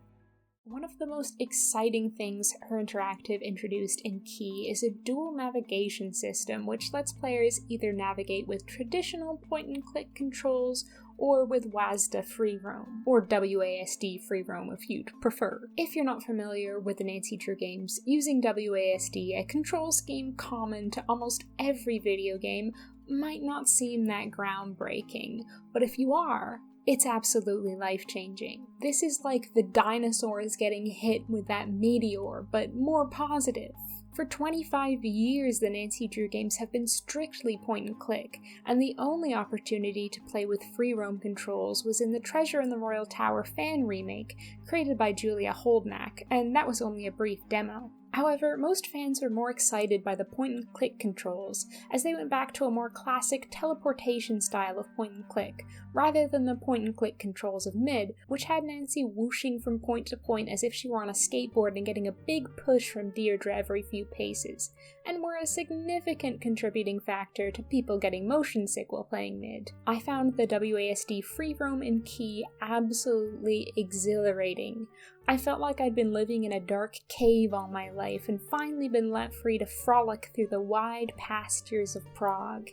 One of the most exciting things Her Interactive introduced in Key is a dual navigation system which lets players either navigate with traditional point-and-click controls or with WASD free roam, or WASD free roam if you'd prefer. If you're not familiar with the Nancy Drew games, using WASD, a control scheme common to almost every video game, might not seem that groundbreaking, but if you are, it's absolutely life-changing. This is like the dinosaurs getting hit with that meteor, but more positive. For 25 years, the Nancy Drew games have been strictly point-and-click, and the only opportunity to play with free roam controls was in the Treasure in the Royal Tower fan remake, created by Julia Holdnack, and that was only a brief demo. However, most fans were more excited by the point-and-click controls, as they went back to a more classic teleportation style of point-and-click, rather than the point-and-click controls of mid, which had Nancy whooshing from point to point as if she were on a skateboard and getting a big push from Deirdre every few paces, and were a significant contributing factor to people getting motion sick while playing mid. I found the WASD free roam in Key absolutely exhilarating. I felt like I'd been living in a dark cave all my life and finally been let free to frolic through the wide pastures of Prague.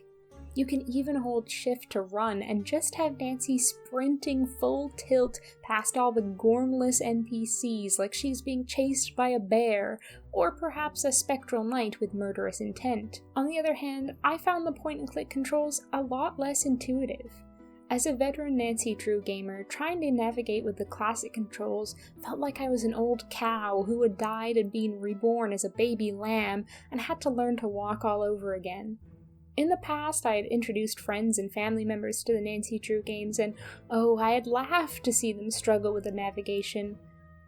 You can even hold shift to run and just have Nancy sprinting full tilt past all the gormless NPCs like she's being chased by a bear, or perhaps a spectral knight with murderous intent. On the other hand, I found the point-and-click controls a lot less intuitive. As a veteran Nancy Drew gamer, trying to navigate with the classic controls felt like I was an old cow who had died and been reborn as a baby lamb and had to learn to walk all over again. In the past, I had introduced friends and family members to the Nancy Drew games, and oh, I had laughed to see them struggle with the navigation.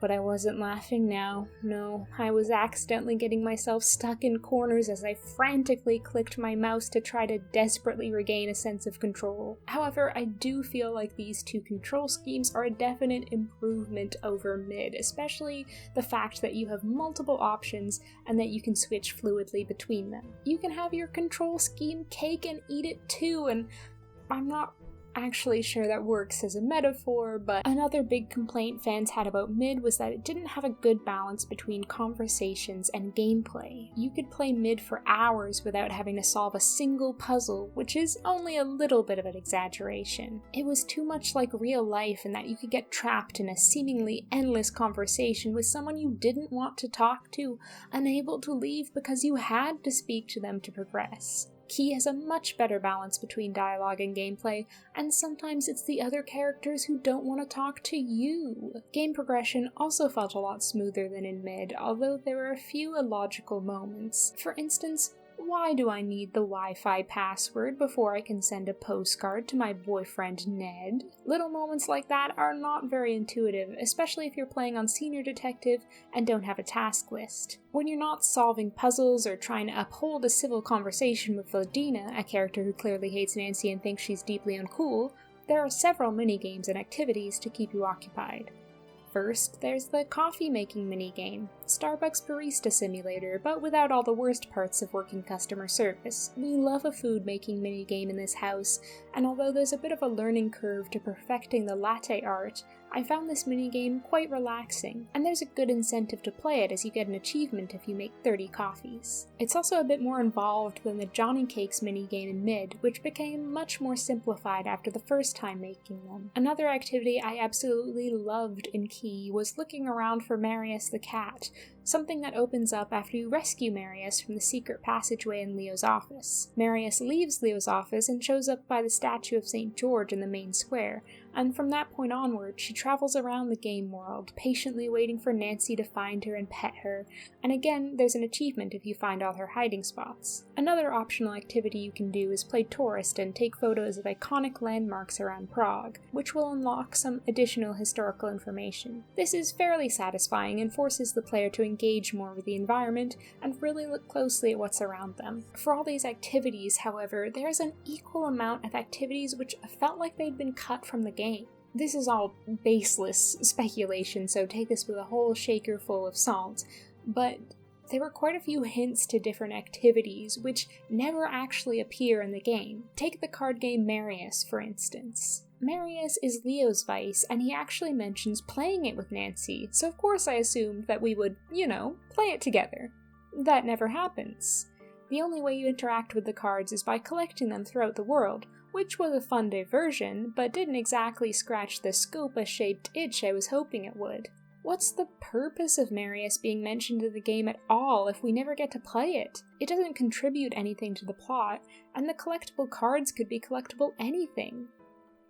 But I wasn't laughing now. No, I was accidentally getting myself stuck in corners as I frantically clicked my mouse to try to desperately regain a sense of control. However, I do feel like these two control schemes are a definite improvement over mid, especially the fact that you have multiple options and that you can switch fluidly between them. You can have your control scheme cake and eat it too, and I'm not actually sure that works as a metaphor, but another big complaint fans had about mid was that it didn't have a good balance between conversations and gameplay. You could play mid for hours without having to solve a single puzzle, which is only a little bit of an exaggeration. It was too much like real life in that you could get trapped in a seemingly endless conversation with someone you didn't want to talk to, unable to leave because you had to speak to them to progress. Key has a much better balance between dialogue and gameplay, and sometimes it's the other characters who don't want to talk to you. Game progression also felt a lot smoother than in mid, although there were a few illogical moments. For instance, Why do I need the Wi-Fi password before I can send a postcard to my boyfriend Ned? Little moments like that are not very intuitive, especially if you're playing on Senior Detective and don't have a task list. When you're not solving puzzles or trying to uphold a civil conversation with Vladina, a character who clearly hates Nancy and thinks she's deeply uncool, there are several minigames and activities to keep you occupied. First, there's the coffee-making minigame, Starbucks Barista Simulator, but without all the worst parts of working customer service. We love a food-making minigame in this house, and although there's a bit of a learning curve to perfecting the latte art, I found this minigame quite relaxing, and there's a good incentive to play it as you get an achievement if you make 30 coffees. It's also a bit more involved than the Johnny Cakes minigame in Mid, which became much more simplified after the first time making them. Another activity I absolutely loved in Key was looking around for Marius the cat, something that opens up after you rescue Marius from the secret passageway in Leo's office. Marius leaves Leo's office and shows up by the statue of St. George in the main square, and from that point onward, she travels around the game world, patiently waiting for Nancy to find her and pet her, and again, there's an achievement if you find all her hiding spots. Another optional activity you can do is play tourist and take photos of iconic landmarks around Prague, which will unlock some additional historical information. This is fairly satisfying and forces the player to engage more with the environment and really look closely at what's around them. For all these activities, however, there's an equal amount of activities which felt like they'd been cut from the game. This is all baseless speculation, so take this with a whole shaker full of salt, but there were quite a few hints to different activities which never actually appear in the game. Take the card game Marius, for instance. Marius is Leo's vice, and he actually mentions playing it with Nancy, so of course I assumed that we would, play it together. That never happens. The only way you interact with the cards is by collecting them throughout the world, which was a fun diversion, but didn't exactly scratch the Scopa-shaped itch I was hoping it would. What's the purpose of Marius being mentioned in the game at all if we never get to play it? It doesn't contribute anything to the plot, and the collectible cards could be collectible anything.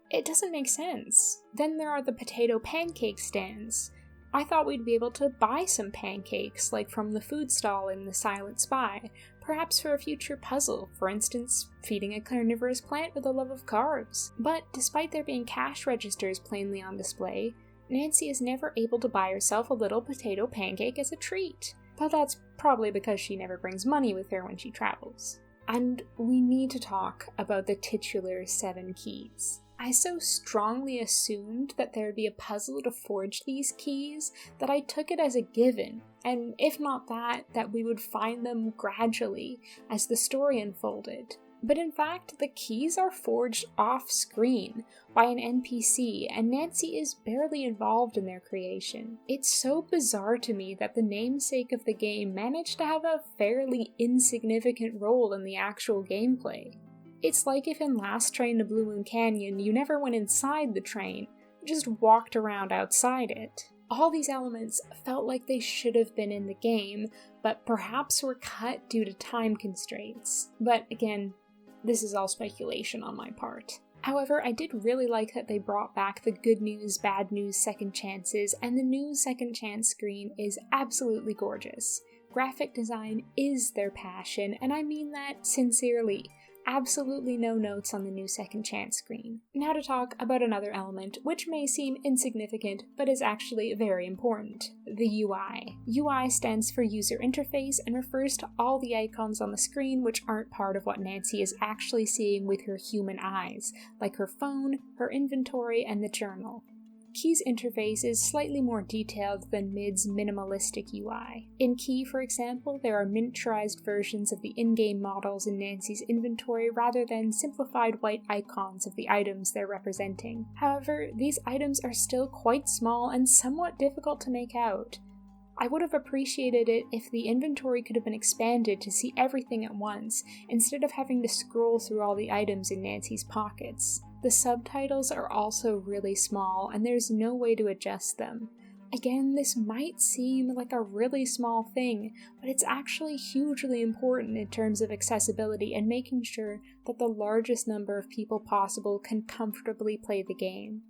It doesn't make sense. Then there are the potato pancake stands. I thought we'd be able to buy some pancakes, like from the food stall in The Silent Spy, perhaps for a future puzzle, for instance, feeding a carnivorous plant with a love of carbs. But despite there being cash registers plainly on display, Nancy is never able to buy herself a little potato pancake as a treat. But that's probably because she never brings money with her when she travels. And we need to talk about the titular 7 keys. I so strongly assumed that there would be a puzzle to forge these keys that I took it as a given, and if not that we would find them gradually as the story unfolded. But in fact, the keys are forged off-screen by an NPC, and Nancy is barely involved in their creation. It's so bizarre to me that the namesake of the game managed to have a fairly insignificant role in the actual gameplay. It's like if in Last Train to Blue Moon Canyon you never went inside the train, just walked around outside it. All these elements felt like they should have been in the game, but perhaps were cut due to time constraints. But again, this is all speculation on my part. However, I did really like that they brought back the good news, bad news second chances, and the new second chance screen is absolutely gorgeous. Graphic design is their passion, and I mean that sincerely. Absolutely no notes on the new second chance screen. Now to talk about another element, which may seem insignificant, but is actually very important: the UI. UI stands for user interface and refers to all the icons on the screen which aren't part of what Nancy is actually seeing with her human eyes, like her phone, her inventory, and the journal. Key's interface is slightly more detailed than Mid's minimalistic UI. In Key, for example, there are miniaturized versions of the in-game models in Nancy's inventory rather than simplified white icons of the items they're representing. However, these items are still quite small and somewhat difficult to make out. I would have appreciated it if the inventory could have been expanded to see everything at once, instead of having to scroll through all the items in Nancy's pockets. The subtitles are also really small, and there's no way to adjust them. Again, this might seem like a really small thing, but it's actually hugely important in terms of accessibility and making sure that the largest number of people possible can comfortably play the game.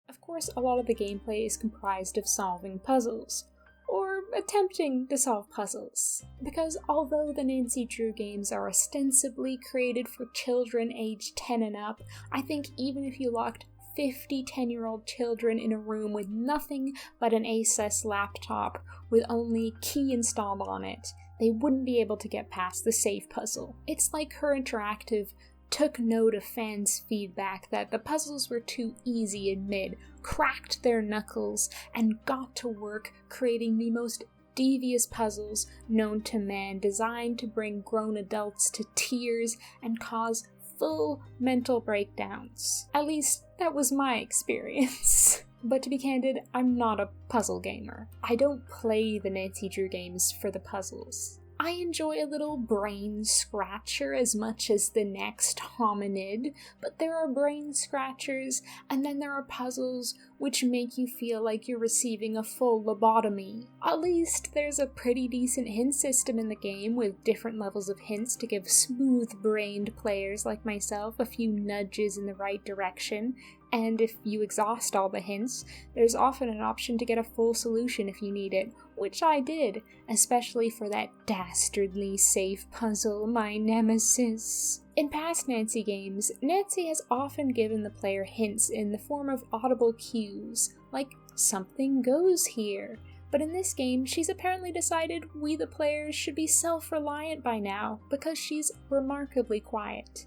Of course, a lot of the gameplay is comprised of solving puzzles, or attempting to solve puzzles. Because although the Nancy Drew games are ostensibly created for children aged 10 and up, I think even if you locked 50 10-year-old children in a room with nothing but an Asus laptop with only Key installed on it, they wouldn't be able to get past the safe puzzle. It's like Her Interactive took note of fans' feedback that the puzzles were too easy in mid, cracked their knuckles, and got to work creating the most devious puzzles known to man, designed to bring grown adults to tears and cause full mental breakdowns. At least, that was my experience. But to be candid, I'm not a puzzle gamer. I don't play the Nancy Drew games for the puzzles. I enjoy a little brain scratcher as much as the next hominid, but there are brain scratchers, and then there are puzzles which make you feel like you're receiving a full lobotomy. At least there's a pretty decent hint system in the game, with different levels of hints to give smooth-brained players like myself a few nudges in the right direction, and if you exhaust all the hints, there's often an option to get a full solution if you need it, which I did, especially for that dastardly safe puzzle, my nemesis. In past Nancy games, Nancy has often given the player hints in the form of audible cues, like something goes here. But in this game, she's apparently decided we the players should be self-reliant by now, because she's remarkably quiet.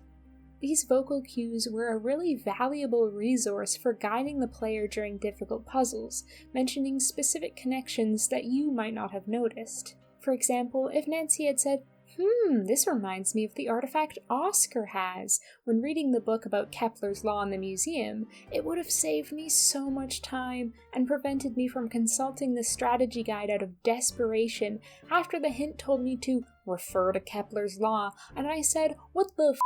These vocal cues were a really valuable resource for guiding the player during difficult puzzles, mentioning specific connections that you might not have noticed. For example, if Nancy had said, this reminds me of the artifact Oscar has, when reading the book about Kepler's law in the museum, it would have saved me so much time and prevented me from consulting the strategy guide out of desperation after the hint told me to refer to Kepler's law, and I said, what the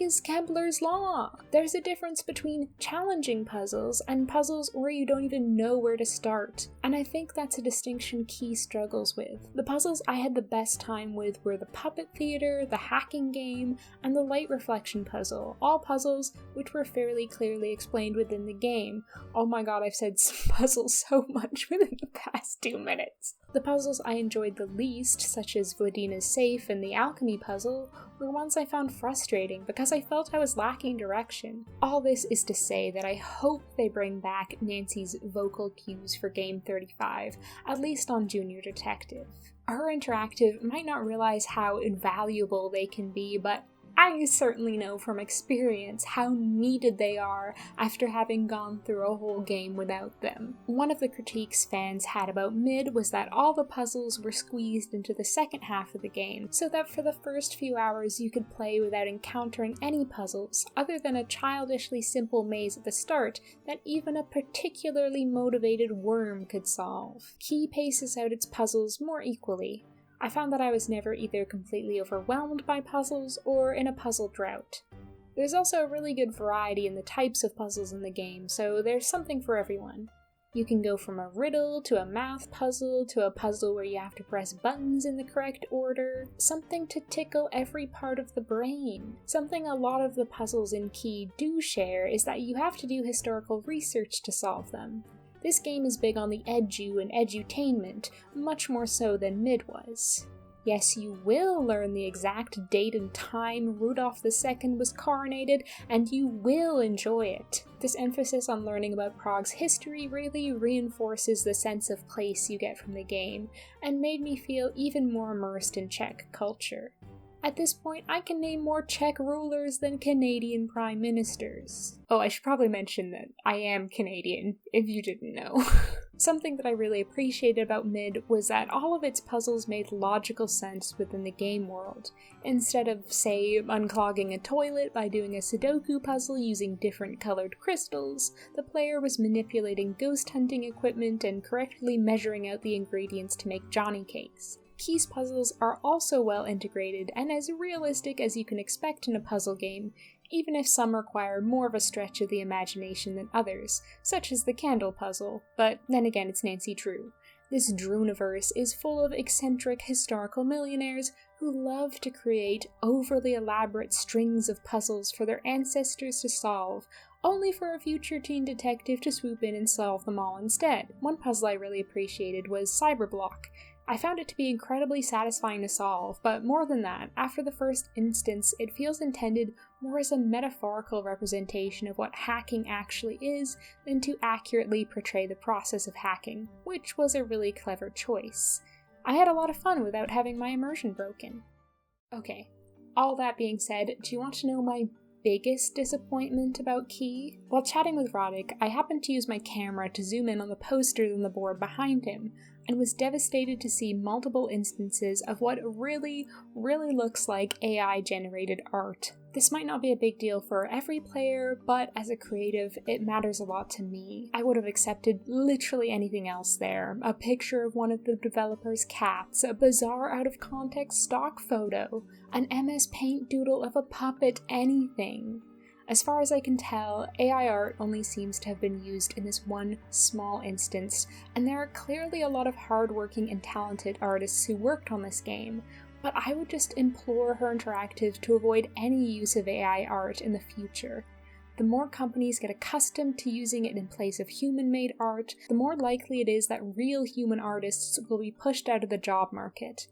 is Kepler's law? There's a difference between challenging puzzles and puzzles where you don't even know where to start, and I think that's a distinction Key struggles with. The puzzles I had the best time with were the puppet theater, the hacking game, and the light reflection puzzle, all puzzles which were fairly clearly explained within the game. Oh my god, I've said puzzles so much within the past 2 minutes. The puzzles I enjoyed the least, such as Vodina's safe and the alchemy puzzle, were ones I found frustrating because I felt I was lacking direction. All this is to say that I hope they bring back Nancy's vocal cues for Game 35, at least on Junior Detective. Her Interactive might not realize how invaluable they can be, but I certainly know from experience how needed they are after having gone through a whole game without them. One of the critiques fans had about mid was that all the puzzles were squeezed into the second half of the game, so that for the first few hours you could play without encountering any puzzles, other than a childishly simple maze at the start that even a particularly motivated worm could solve. Key paces out its puzzles more equally. I found that I was never either completely overwhelmed by puzzles or in a puzzle drought. There's also a really good variety in the types of puzzles in the game, so there's something for everyone. You can go from a riddle to a math puzzle to a puzzle where you have to press buttons in the correct order, something to tickle every part of the brain. Something a lot of the puzzles in Key do share is that you have to do historical research to solve them. This game is big on the edu and edutainment, much more so than mid was. Yes, you will learn the exact date and time Rudolph II was coronated, and you will enjoy it. This emphasis on learning about Prague's history really reinforces the sense of place you get from the game, and made me feel even more immersed in Czech culture. At this point, I can name more Czech rulers than Canadian prime ministers. Oh, I should probably mention that I am Canadian, if you didn't know. Something that I really appreciated about Mid was that all of its puzzles made logical sense within the game world. Instead of, say, unclogging a toilet by doing a Sudoku puzzle using different colored crystals, the player was manipulating ghost hunting equipment and correctly measuring out the ingredients to make Johnny cakes. Key's puzzles are also well integrated and as realistic as you can expect in a puzzle game, even if some require more of a stretch of the imagination than others, such as the candle puzzle, but then again it's Nancy Drew. This Drewniverse is full of eccentric historical millionaires who love to create overly elaborate strings of puzzles for their ancestors to solve, only for a future teen detective to swoop in and solve them all instead. One puzzle I really appreciated was Cyberblock. I found it to be incredibly satisfying to solve, but more than that, after the first instance, it feels intended more as a metaphorical representation of what hacking actually is than to accurately portray the process of hacking, which was a really clever choice. I had a lot of fun without having my immersion broken. Okay, all that being said, do you want to know my biggest disappointment about Key? While chatting with Roddick, I happened to use my camera to zoom in on the posters on the board behind him, and was devastated to see multiple instances of what really looks like AI-generated art. This might not be a big deal for every player, but as a creative, it matters a lot to me. I would have accepted literally anything else there. A picture of one of the developer's cats, a bizarre out-of-context stock photo, an MS Paint doodle of a puppet, anything. As far as I can tell, AI art only seems to have been used in this one small instance, and there are clearly a lot of hardworking and talented artists who worked on this game, but I would just implore Her Interactive to avoid any use of AI art in the future. The more companies get accustomed to using it in place of human-made art, the more likely it is that real human artists will be pushed out of the job market.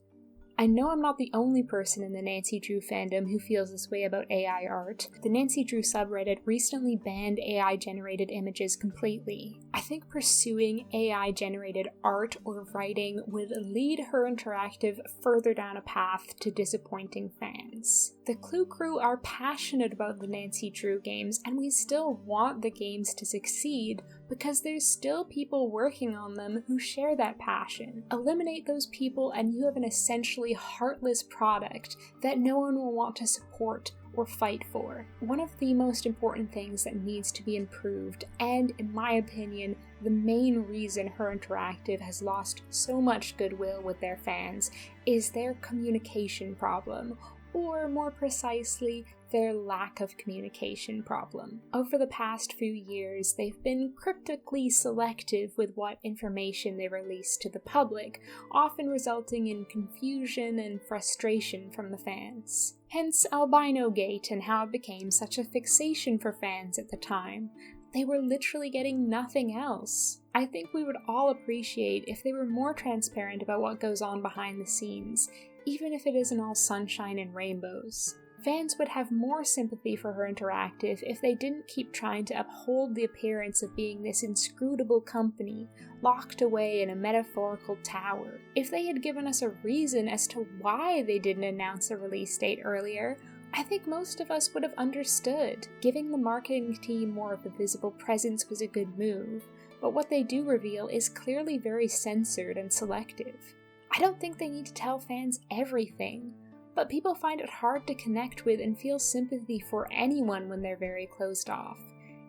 I know I'm not the only person in the Nancy Drew fandom who feels this way about AI art. The Nancy Drew subreddit recently banned AI-generated images completely. I think pursuing AI-generated art or writing would lead Her Interactive further down a path to disappointing fans. The Clue Crew are passionate about the Nancy Drew games, and we still want the games to succeed, because there's still people working on them who share that passion. Eliminate those people and you have an essentially heartless product that no one will want to support or fight for. One of the most important things that needs to be improved, and in my opinion, the main reason Her Interactive has lost so much goodwill with their fans, is their communication problem, or more precisely, their lack of communication problem. Over the past few years, they've been cryptically selective with what information they release to the public, often resulting in confusion and frustration from the fans. Hence Albino Gate and how it became such a fixation for fans at the time. They were literally getting nothing else. I think we would all appreciate if they were more transparent about what goes on behind the scenes, even if it isn't all sunshine and rainbows. Fans would have more sympathy for Her Interactive if they didn't keep trying to uphold the appearance of being this inscrutable company, locked away in a metaphorical tower. If they had given us a reason as to why they didn't announce a release date earlier, I think most of us would have understood. Giving the marketing team more of a visible presence was a good move, but what they do reveal is clearly very censored and selective. I don't think they need to tell fans everything, but people find it hard to connect with and feel sympathy for anyone when they're very closed off.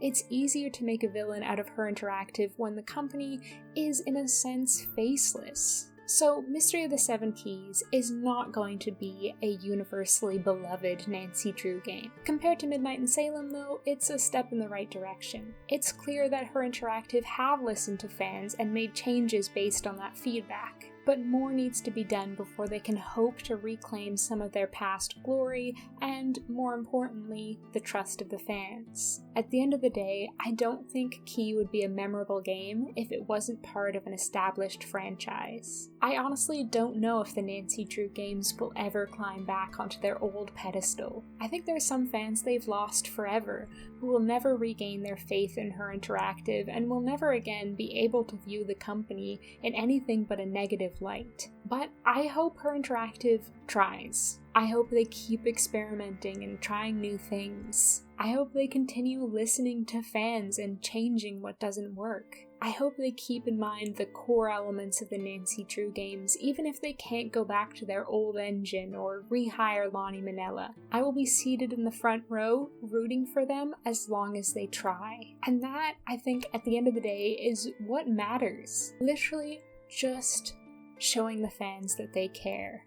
It's easier to make a villain out of Her Interactive when the company is, in a sense, faceless. So, Mystery of the Seven Keys is not going to be a universally beloved Nancy Drew game. Compared to Midnight in Salem, though, it's a step in the right direction. It's clear that Her Interactive have listened to fans and made changes based on that feedback. But more needs to be done before they can hope to reclaim some of their past glory and, more importantly, the trust of the fans. At the end of the day, I don't think Key would be a memorable game if it wasn't part of an established franchise. I honestly don't know if the Nancy Drew games will ever climb back onto their old pedestal. I think there are some fans they've lost forever who will never regain their faith in Her Interactive and will never again be able to view the company in anything but a negative light. But I hope Her Interactive tries. I hope they keep experimenting and trying new things. I hope they continue listening to fans and changing what doesn't work. I hope they keep in mind the core elements of the Nancy Drew games, even if they can't go back to their old engine or rehire Lonnie Minella. I will be seated in the front row, rooting for them as long as they try. And that, I think, at the end of the day, is what matters. Literally, just showing the fans that they care.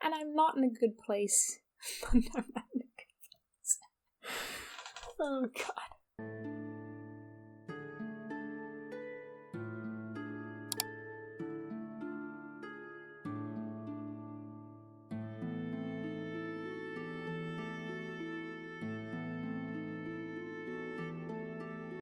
And I'm not in a good place. I'm not in a good place. Oh god.